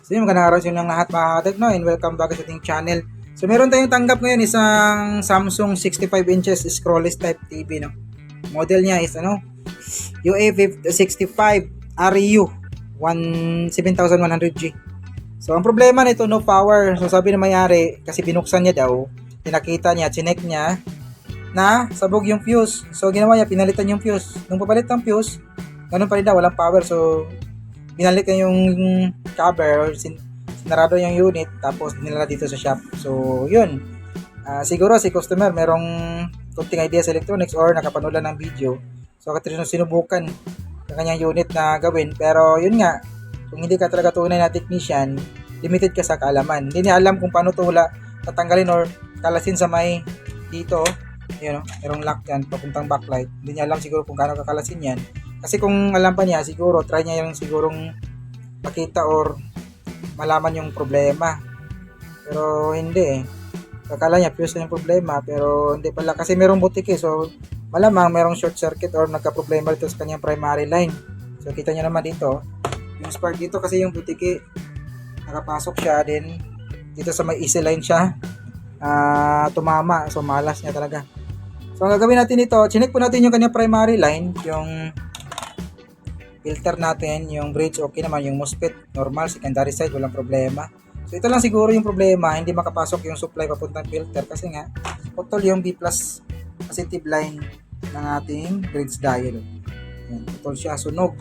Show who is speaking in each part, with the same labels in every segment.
Speaker 1: So yun, magandang araw sa inyo lahat mga katekno and welcome back sa ating channel. So meron tayong tanggap ngayon isang Samsung 65 inches scrollless type TV, no. Model niya is UA65 RU 7100G. So ang problema nito, no power. So sabi ng may-ari, kasi binuksan niya daw, pinakita niya, chinek niya na sabog yung fuse. So ginawa niya, pinalitan yung fuse. Nung papalit ng fuse, ganun pa rin daw, walang power. So binalik niya yung cover, sinarado yung unit, tapos dinala dito sa shop. So yun, siguro si customer merong kunting idea sa electronics or nakapanood lang ng video, so sinubukan yung kanyang unit na gawin. Pero yun nga, kung hindi ka talaga tunay na technician, limited ka sa kaalaman. Hindi niya alam kung paano to tatanggalin or kalasin sa may dito, yun, merong lock yan papuntang backlight. Hindi niya alam siguro kung paano kakalasin yan. Kasi kung alam pa niya, siguro try niya yung sigurong makita or malaman yung problema. Pero hindi eh. Akala niya fuse yung problema, pero hindi pala, kasi merong butik eh. So malamang merong short circuit or nagka-problema dito sa kanyang primary line. So kita niyo naman dito, yung spark dito kasi yung butik eh, nakapasok siya, din dito sa may easy line siya tumama. So malas niya talaga. So ang gagawin natin ito, chinek po natin yung kanyang primary line, yung filter natin, yung bridge okay naman, yung MOSFET normal, secondary side walang problema. So ito lang siguro yung problema, hindi makapasok yung supply papuntang filter kasi nga putol yung B+ positive line ng ating bridge diode. Yan, putol siya, sunog.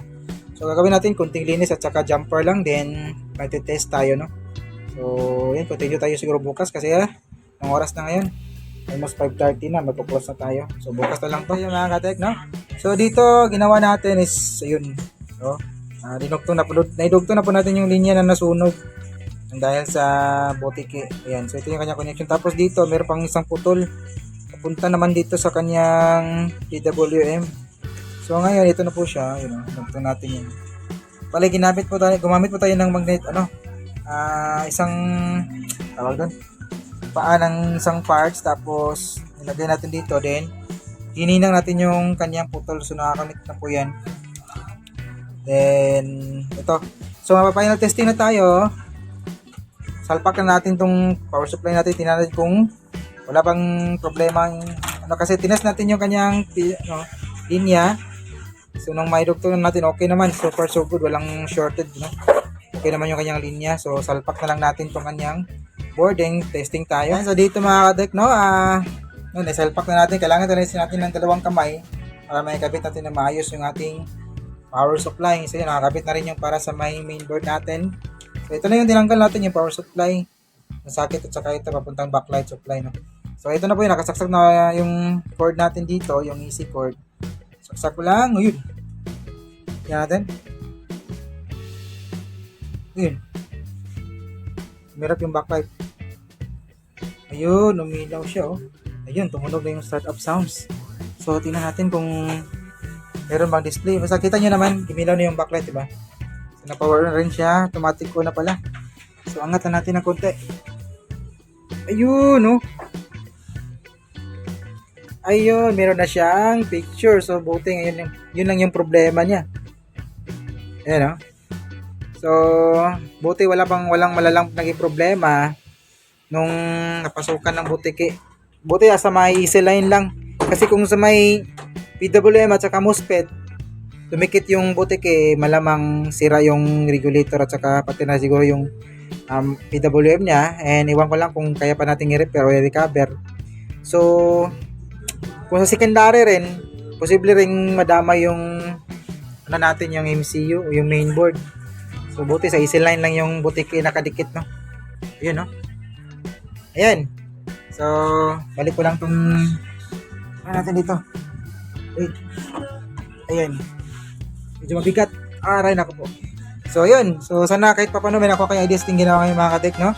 Speaker 1: So gagawin natin kunting linis at saka jumper lang, then mag-test tayo, no. So yan, continue tayo siguro bukas kasi ang oras na ngayon almost 5:30 na, magpo-close na tayo. So bukas na lang to yung mga katek, no. So dito ginawa natin is ayun. So naidugtong na po natin yung linya na nasunog dahil sa botike. Ayan. So ito yung kanyang connection. Tapos dito meron pang isang putol papunta naman dito sa kanyang PWM. So ngayon ito na po siya, yun, dugtong natin yun. Pala gumamit po tayo ng magnet, isang tawag doon, paa ng isang parts, tapos nilagay natin dito, then hininang natin yung kanyang putol. So nakakonect na po yan. Then ito, so mapa-final testing na tayo. Salpak na natin tong power supply natin, tingnan natin kung wala bang problema kasi tinest natin yung kanyang linya. So nung may dugtong natin, okay naman, so far so good, walang shorted, no? Okay naman yung kanyang linya. So salpak na lang natin tong kanyang boarding, testing tayo. So dito mga kadek, no, nasalpak na natin. Kailangan talisin natin ng dalawang kamay para may kabit natin na maayos yung ating power supply. So yun, nakakabit na rin yung para sa main board natin. So ito na yung tinanggal natin, yung power supply, nasakit, at saka ito papuntang backlight supply, no. So ito na po yun, nakasaksak na yung cord natin dito, yung easy cord. Saksak ko lang, yun. Yan natin. Yun. Mirap yung backlight. Ayun, umilaw siya, oh. Ayun, tumunog na yung startup sounds. So tingnan natin kung meron bang display. Basta kita nyo naman, umilaw na yung backlight, diba? So na-power na rin siya, automatic ko na pala. So angat na natin ng konti. Ayun, oh. Ayun, meron na siyang picture. So buti ngayon, yun lang yung problema niya. Ayan, oh. So buti walang malalang naging problema nung napasukan ng butike. Buti sa may easy line lang. Kasi kung sa may PWM at saka MOSFET, tumikit yung butike, malamang sira yung regulator at saka pati na siguro yung PWM niya. And iwan ko lang kung kaya pa natin i-repair o i-recover. So kung sa secondary rin, posible ring madama yung natin yung MCU, yung mainboard. So buti sa easy line lang yung butike nakadikit, no. Ayun, no. Ayan. So balik ko lang tong natin dito. Wait. Ayan. Medyo mabigat. Aray, nako po. So yun. So sana kahit paano may nakuha kayong ideas din ginawa kayo mga katek, no.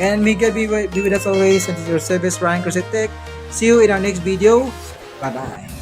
Speaker 1: And may God be with us always. And this is your service, Ryan Cruzetech. See you in our next video. Bye bye.